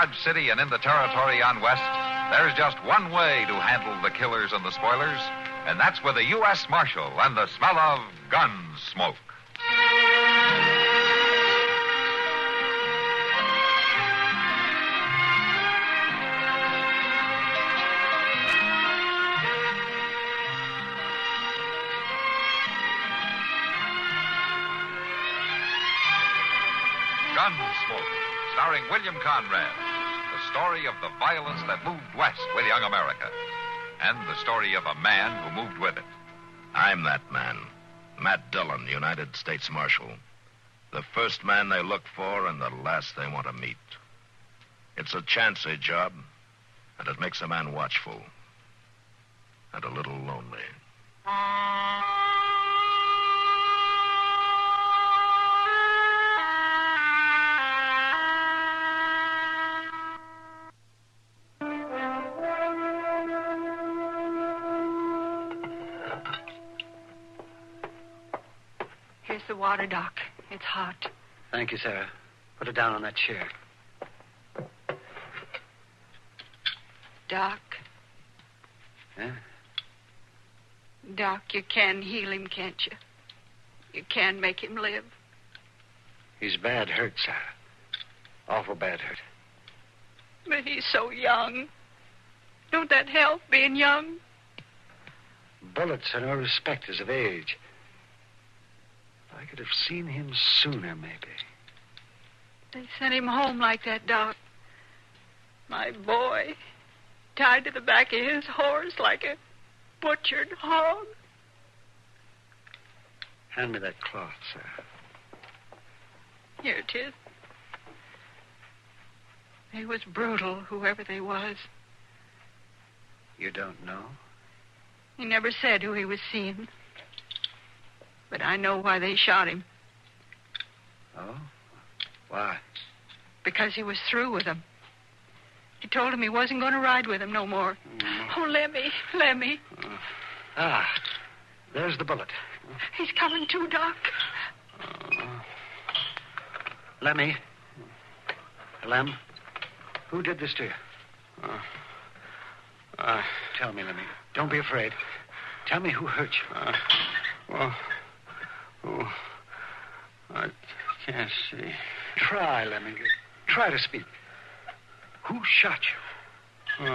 Dodge City and in the territory on west, there's just one way to handle the killers and the spoilers, and that's with a U.S. Marshal and the smell of Gunsmoke. Gunsmoke, starring William Conrad. The story of the violence that moved west with young America. And the story of a man who moved with it. I'm that man. Matt Dillon, United States Marshal. The first man they look for and the last they want to meet. It's a chancy job, and it makes a man watchful. And a little lonely. Here's the water, Doc. It's hot. Thank you, Sarah. Put it down on that chair. Doc. Yeah? Doc, you can heal him, can't you? You can make him live. He's bad hurt, Sarah. Awful bad hurt. But he's so young. Don't that help, being young? Bullets are no respecters of age. I could have seen him sooner, maybe. They sent him home like that, Doc. My boy, tied to the back of his horse like a butchered hog. Hand me that cloth, Sarah. Here it is. They was brutal, whoever they was. You don't know? He never said who he was seeing. But I know why they shot him. Oh? Why? Because he was through with them. He told him he wasn't going to ride with him no more. Oh, let me. There's the bullet. He's coming too, Doc. Lemmy. Lem, who did this to you? Tell me, Lemmy. Don't be afraid. Tell me who hurt you. I can't see. Try, Lemmy. Try to speak. Who shot you?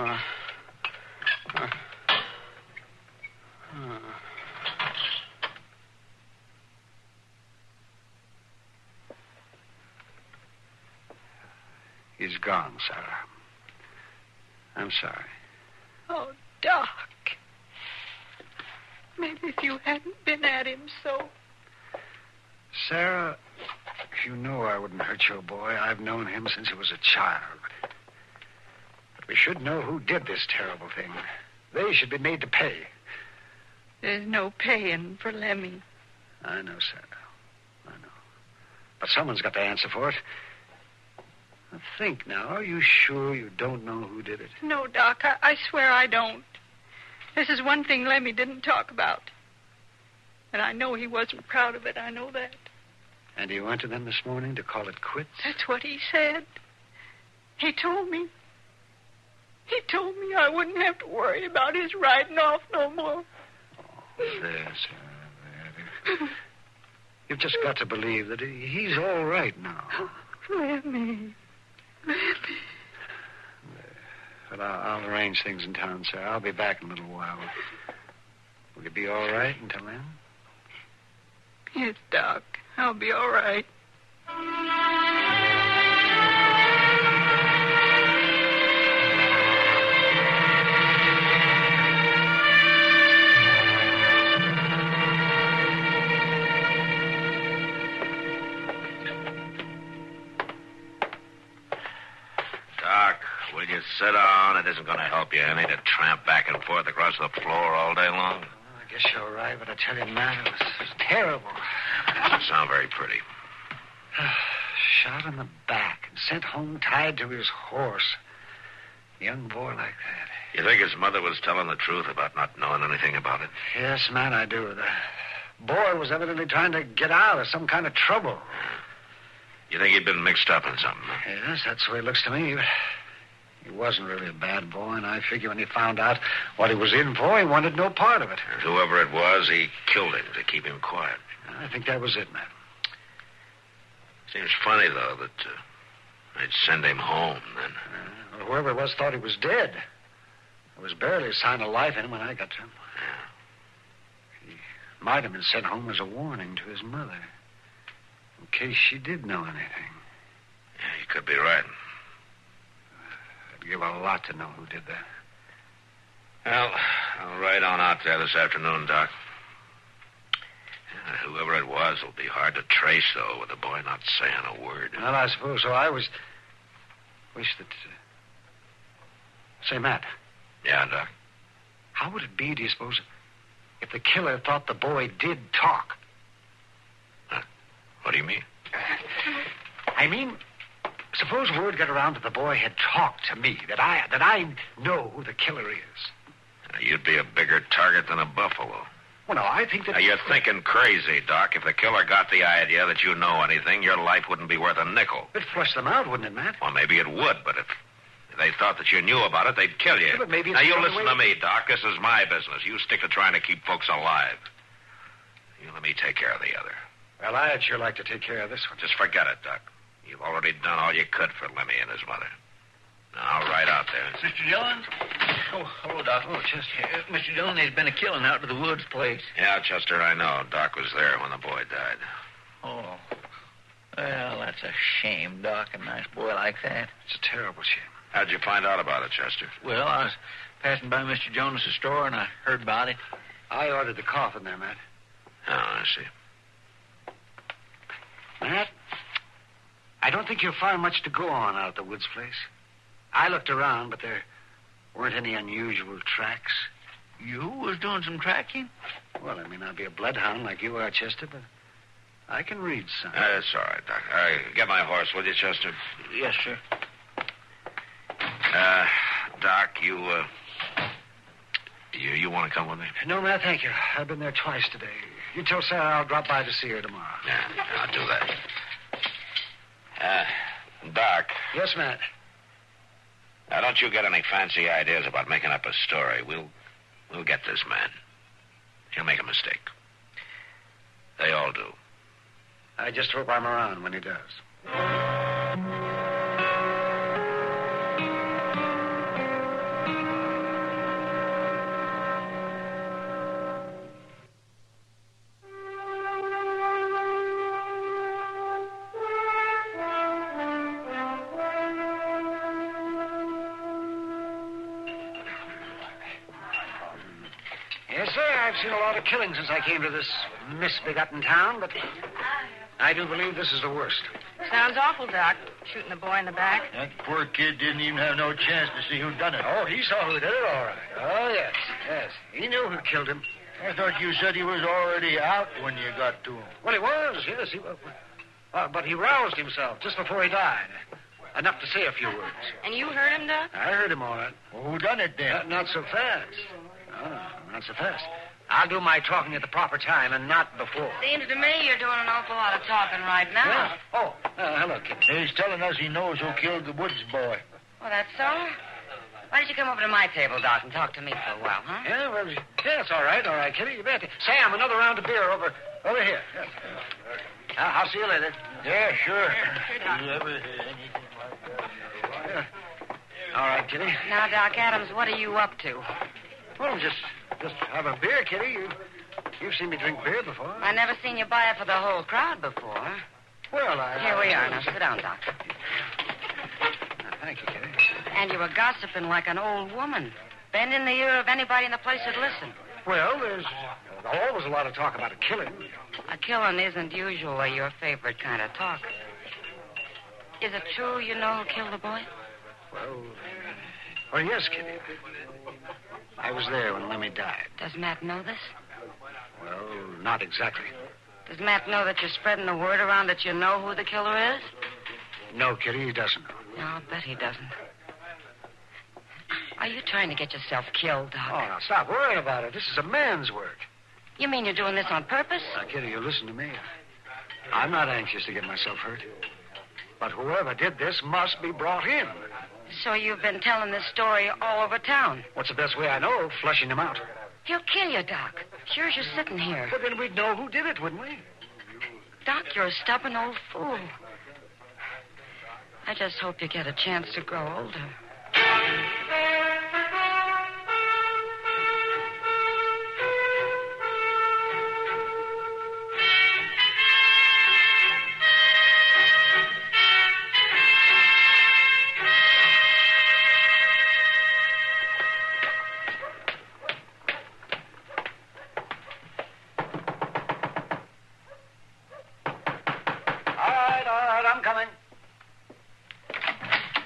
He's gone, Sarah. I'm sorry. Oh, Doc. Maybe if you hadn't been at him so. Sarah, you know I wouldn't hurt your boy. I've known him since he was a child. But we should know who did this terrible thing. They should be made to pay. There's no paying for Lemmy. I know, Sarah. I know. But someone's got to answer for it. Now, think now. Are you sure you don't know who did it? No, Doc. I swear I don't. This is one thing Lemmy didn't talk about. And I know he wasn't proud of it. I know that. And he went to them this morning to call it quits? That's what he said. He told me. He told me I wouldn't have to worry about his riding off no more. Oh, there, Sarah. There. You've just got to believe that he's all right now. Lemmy. Well, I'll arrange things in town, sir. I'll be back in a little while. Will you be all right until then? Yes, Doc. I'll be all right. Doc, will you sit down? It isn't going to help you any to tramp back and forth across the floor all day long. I guess you're right, but I tell you, Matt, it was terrible. Doesn't sound very pretty. Shot in the back and sent home tied to his horse. A young boy like that. You think his mother was telling the truth about not knowing anything about it? Yes, man, I do. The boy was evidently trying to get out of some kind of trouble. You think he'd been mixed up in something? Huh? Yes, that's the way it looks to me. But he wasn't really a bad boy, and I figure when he found out what he was in for, he wanted no part of it. And whoever it was, he killed him to keep him quiet. I think that was it, Matt. Seems funny, though, that they'd send him home then. Well, whoever it was thought he was dead. There was barely a sign of life in him when I got to him. Yeah. He might have been sent home as a warning to his mother, in case she did know anything. Yeah, you could be right. I'd give a lot to know who did that. Well, I'll ride on out there this afternoon, Doc. Whoever it was will be hard to trace, though, with the boy not saying a word. Well, I suppose so. I wish that... Say, Matt. Yeah, Doc? How would it be, do you suppose, if the killer thought the boy did talk? Huh? What do you mean? I mean, suppose word got around that the boy had talked to me, that I know who the killer is. You'd be a bigger target than a buffalo. Well, no, I think that... Now, you're thinking crazy, Doc. If the killer got the idea that you know anything, your life wouldn't be worth a nickel. It'd flush them out, wouldn't it, Matt? Well, maybe it would, but if they thought that you knew about it, they'd kill you. Yeah, but maybe it's now, you the only listen way... to me, Doc. This is my business. You stick to trying to keep folks alive. You let me take care of the other. Well, I'd sure like to take care of this one. Just forget it, Doc. You've already done all you could for Lemmy and his mother. Now, I'll ride out there. Mr. Dillon? Oh, hello, Doc. Oh, Chester. Mr. Dillon, there's been a killing out to the woods place. Yeah, Chester, I know. Doc was there when the boy died. Oh. Well, that's a shame, Doc. A nice boy like that. It's a terrible shame. How'd you find out about it, Chester? Well, I was passing by Mr. Jonas's store, and I heard about it. I ordered the coffin there, Matt. Oh, I see. Matt, I don't think you'll find much to go on out at the woods place. I looked around, but there weren't any unusual tracks. You was doing some tracking? Well, I may not be a bloodhound like you are, Chester, but I can read some. That's all right, Doc. Get my horse, will you, Chester? Yes, sir. Doc, you want to come with me? No, Matt, thank you. I've been there twice today. You tell Sarah I'll drop by to see her tomorrow. Yeah, I'll do that. Doc. Yes, Matt. Now, don't you get any fancy ideas about making up a story. We'll get this man. He'll make a mistake. They all do. I just hope I'm around when he does. Yes, sir, I've seen a lot of killing since I came to this misbegotten town, but I do believe this is the worst. Sounds awful, Doc. Shooting the boy in the back. That poor kid didn't even have no chance to see who done it. Oh, he saw who did it, all right. Oh, yes. He knew who killed him. I thought you said he was already out when you got to him. Well, he was, yes. He was. But he roused himself just before he died. Enough to say a few words. And you heard him, Doc? I heard him all right. Well, who done it then? Not so fast. Oh, not so fast. I'll do my talking at the proper time and not before. Seems to me you're doing an awful lot of talking right now. Yeah. Oh, hello, kid. He's telling us he knows who killed the woods boy. Oh, that's so? Why don't you come over to my table, Doc, and talk to me for a while, huh? Yeah, well, it's all right, Kitty. You bet. Sam, another round of beer over here. Yes. I'll see you later. Yeah, sure. Doc. You ever hear anything like that? Yeah. All right, Kitty. Now, Doc Adams, what are you up to? Well, just have a beer, Kitty. You've seen me drink beer before. I never seen you buy it for the whole crowd before. Well, Here we are. Now, sit down, Doc. Thank you, Kitty. And you were gossiping like an old woman. Bending the ear of anybody in the place that listened. Well, there's always a lot of talk about a killing. A killing isn't usually your favorite kind of talk. Is it true you know who killed the boy? Well, yes, Kitty. I was there when Lemmy died. Does Matt know this? Well, not exactly. Does Matt know that you're spreading the word around that you know who the killer is? No, Kitty, he doesn't know. No, I'll bet he doesn't. Are you trying to get yourself killed, Doc? Oh, now, stop worrying about it. This is a man's work. You mean you're doing this on purpose? Now, Kitty, you listen to me. I'm not anxious to get myself hurt. But whoever did this must be brought in. So you've been telling this story all over town? What's the best way I know of flushing him out? He'll kill you, Doc. Sure as you're sitting here. But then we'd know who did it, wouldn't we? Doc, you're a stubborn old fool. I just hope you get a chance to grow older.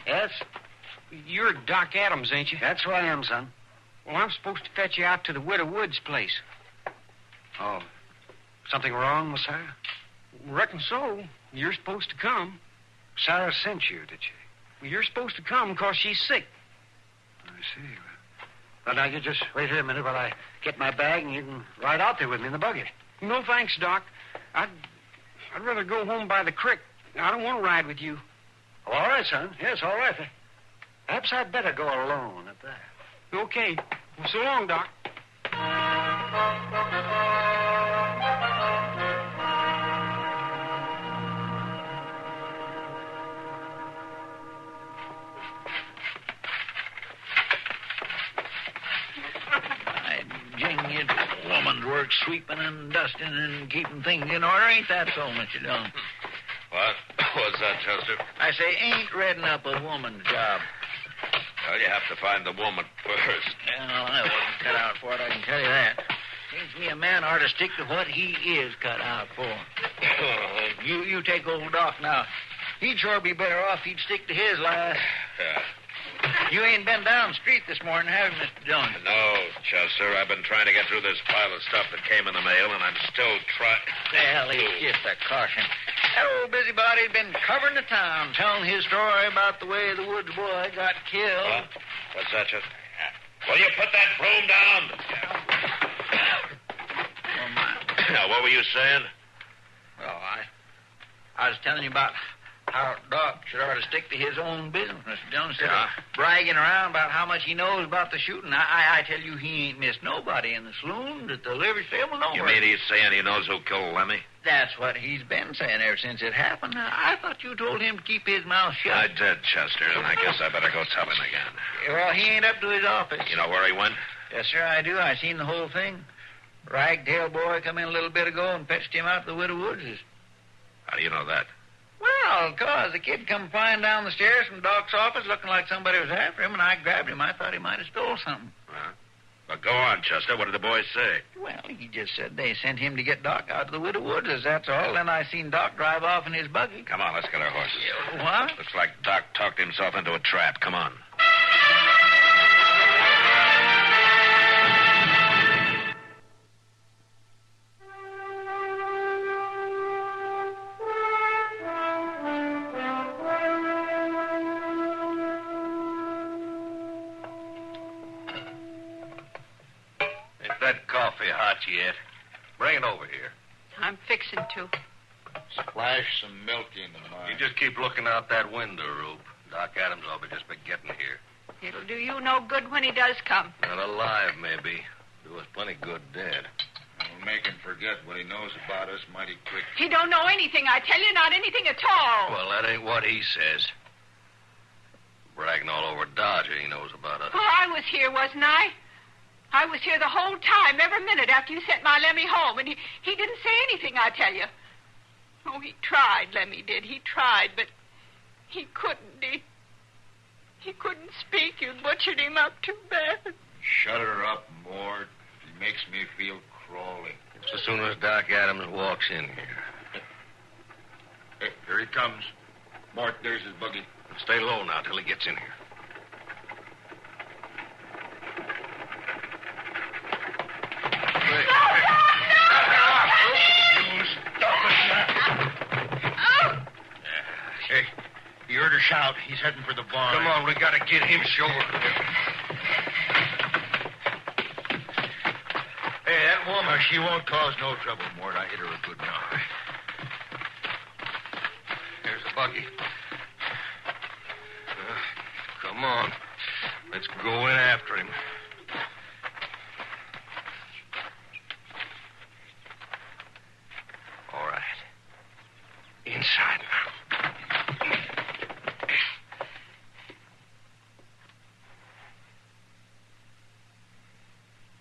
Yes? You're Doc Adams, ain't you? That's who I am, son. Well, I'm supposed to fetch you out to the Widow Woods place. Oh. Something wrong with Sarah? Reckon so. You're supposed to come. Sarah sent you, did she? Well, you're supposed to come because she's sick. I see. Well, now, you just wait here a minute while I get my bag, and you can ride out there with me in the buggy. No, thanks, Doc. I'd rather go home by the creek. I don't want to ride with you. Oh, all right, son. Yes, all right. Perhaps I'd better go alone at that. Okay. Well, so long, Doc. Jing, it's a woman's work sweeping and dusting and keeping things in order. Ain't that so, Mr. Dillon? What? What's that, Chester? I say, ain't redding up a woman's job. Well, you have to find the woman first. Well, I wasn't cut out for it, I can tell you that. Seems to me a man ought to stick to what he is cut out for. You take old Doc now. He'd sure be better off he'd stick to his line. Yeah. You ain't been down the street this morning, have you, Mr. Dillon? No, Chester. I've been trying to get through this pile of stuff that came in the mail, and I'm still trying. Well, it's just a caution. That old busybody's been covering the town, telling his story about the way the woods boy got killed. What? What's that, Chester? Will you put that broom down? Oh, my. Now, what were you saying? Well, I was telling you about how Doc should ought to stick to his own business, Mr. Dillon, instead of bragging around about how much he knows about the shooting. I tell you, he ain't missed nobody in the saloon, at the livery stable, nowhere. You mean he's saying he knows who killed Lemmy? That's what he's been saying ever since it happened. I thought you told him to keep his mouth shut. I did, Chester, and I guess I better go tell him again. Well, he ain't up to his office. You know where he went? Yes, sir, I do. I seen the whole thing. Ragtail boy come in a little bit ago and fetched him out to the Widow Woods. How do you know that? Well, 'cause the kid come flying down the stairs from Doc's office looking like somebody was after him, and I grabbed him. I thought he might have stole something. Well, go on, Chester. What did the boys say? Well, he just said they sent him to get Doc out to the Widow Woods, that's all. Then I seen Doc drive off in his buggy. Come on, let's get our horses. What? Looks like Doc talked himself into a trap. Come on. Coffee hot yet? Bring it over here. I'm fixing to. Splash some milk into mine. You just keep looking out that window, Rube. Doc Adams will be just be getting here. It'll do you no good when he does come. Not alive, maybe. Do us plenty good dead. We'll make him forget what he knows about us mighty quick. He don't know anything, I tell you, not anything at all. Well, that ain't what he says. Bragging all over Dodger he knows about us. Oh, I was here, wasn't I? I was here the whole time, every minute after you sent my Lemmy home, and he didn't say anything, I tell you. Oh, he tried, Lemmy did. He tried, but he couldn't. He couldn't speak. You butchered him up too bad. Shut her up, Mort. He makes me feel crawly. Just as soon as Doc Adams walks in here. Hey, here he comes. Mort, there's his buggy. Stay low now till he gets in here. Hey, you heard her shout. He's heading for the barn. Come on, we gotta get him sure. Hey, that woman, she won't cause no trouble, Mort. I hit her a good knock. There's the buggy. Come on. Let's go in after him. All right. Inside now.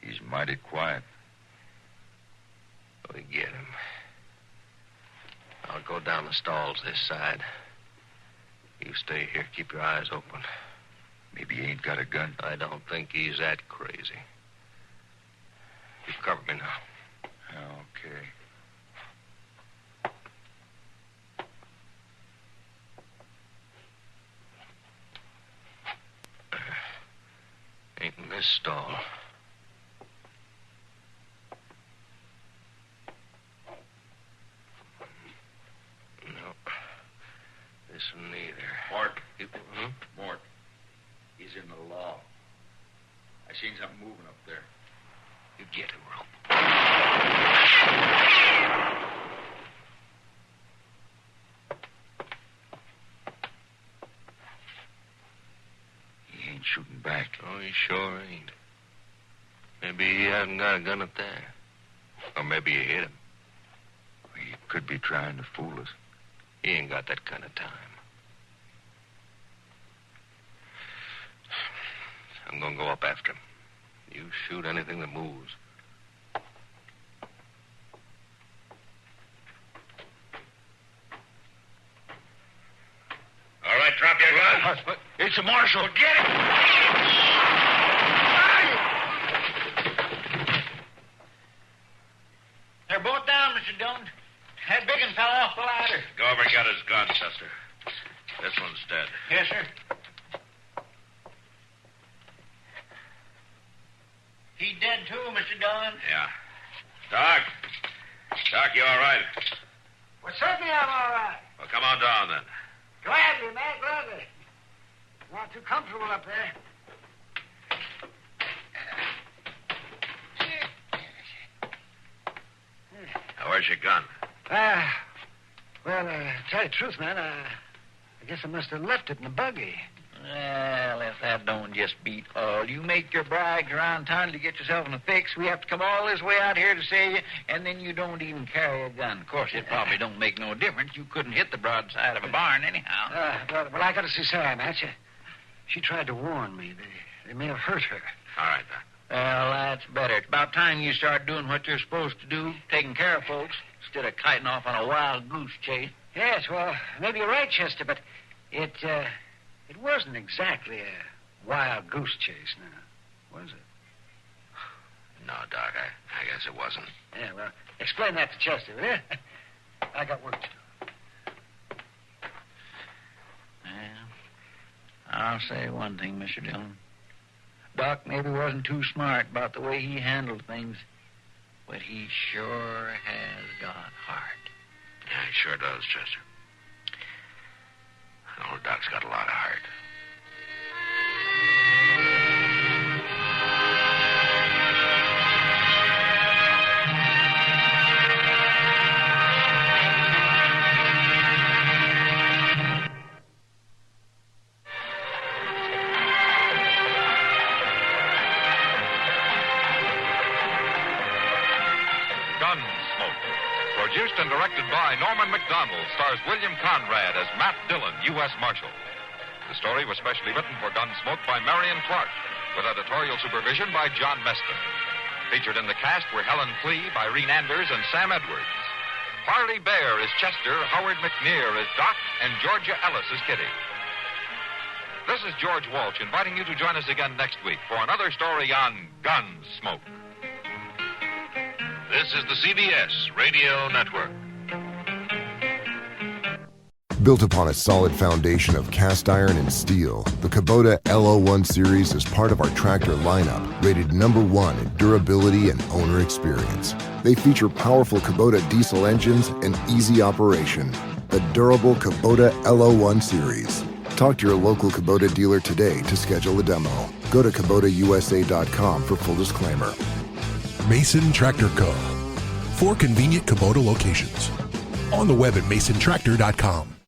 He's mighty quiet. We get him. I'll go down the stalls this side. You stay here. Keep your eyes open. Maybe he ain't got a gun. I don't think he's that crazy. You cover me now. Okay. Ain't in this stall. No. This one neither. Mort. Hmm? Mort. He's in the law. I seen something moving up there. You get him, Rope. He ain't shooting back. Oh, he sure ain't. Maybe he hasn't got a gun up there. Or maybe you hit him. He could be trying to fool us. He ain't got that kind of time. I'm gonna go up after him. You shoot anything that moves. All right, drop your gun. It's a marshal. Get him! They're both down, Mr. Dillon. That big one fell off the ladder. Go over and get his gun, Chester. This one's dead. Yes, sir. He dead too, Mr. Dillon. Yeah. Doc. Doc, you all right? Well, certainly I'm all right. Well, come on down then. Gladly, man, gladly. Not too comfortable up there. Now, where's your gun? Well, tell you the truth, man, I guess I must have left it in the buggy. Well, if that don't just beat all. You make your brags around town to get yourself in a fix. We have to come all this way out here to save you, and then you don't even carry a gun. Of course, it probably don't make no difference. You couldn't hit the broadside of a barn anyhow. Well, I got to see Sarah, man. She tried to warn me. They may have hurt her. All right, Doc. Well, that's better. It's about time you start doing what you're supposed to do, taking care of folks, instead of kiting off on a wild goose chase. Yes, well, maybe you're right, Chester, but it wasn't exactly a wild goose chase, now, was it? No, Doc, I guess it wasn't. Yeah, well, explain that to Chester, will you? I got work to do. Well, I'll say one thing, Mr. Dillon. Doc maybe wasn't too smart about the way he handled things, but he sure has got heart. Yeah, he sure does, Chester. Old Doc's got a lot of heart. Gunsmoke. Produced and directed by Norman Macdonnell, stars William Conrad as Matt Dillon, U.S. Marshal. The story was specially written for Gunsmoke by Marion Clark, with editorial supervision by John Meston. Featured in the cast were Helen Flee, Irene Anders, and Sam Edwards. Harley Bear is Chester, Howard McNear is Doc, and Georgia Ellis is Kitty. This is George Walsh inviting you to join us again next week for another story on Gunsmoke. This is the CBS Radio Network. Built upon a solid foundation of cast iron and steel, the Kubota LO1 series is part of our tractor lineup, rated #1 in durability and owner experience. They feature powerful Kubota diesel engines and easy operation. The durable Kubota LO1 series. Talk to your local Kubota dealer today to schedule a demo. Go to KubotaUSA.com for full disclaimer. Mason Tractor Co. 4 convenient Kubota locations. On the web at masontractor.com.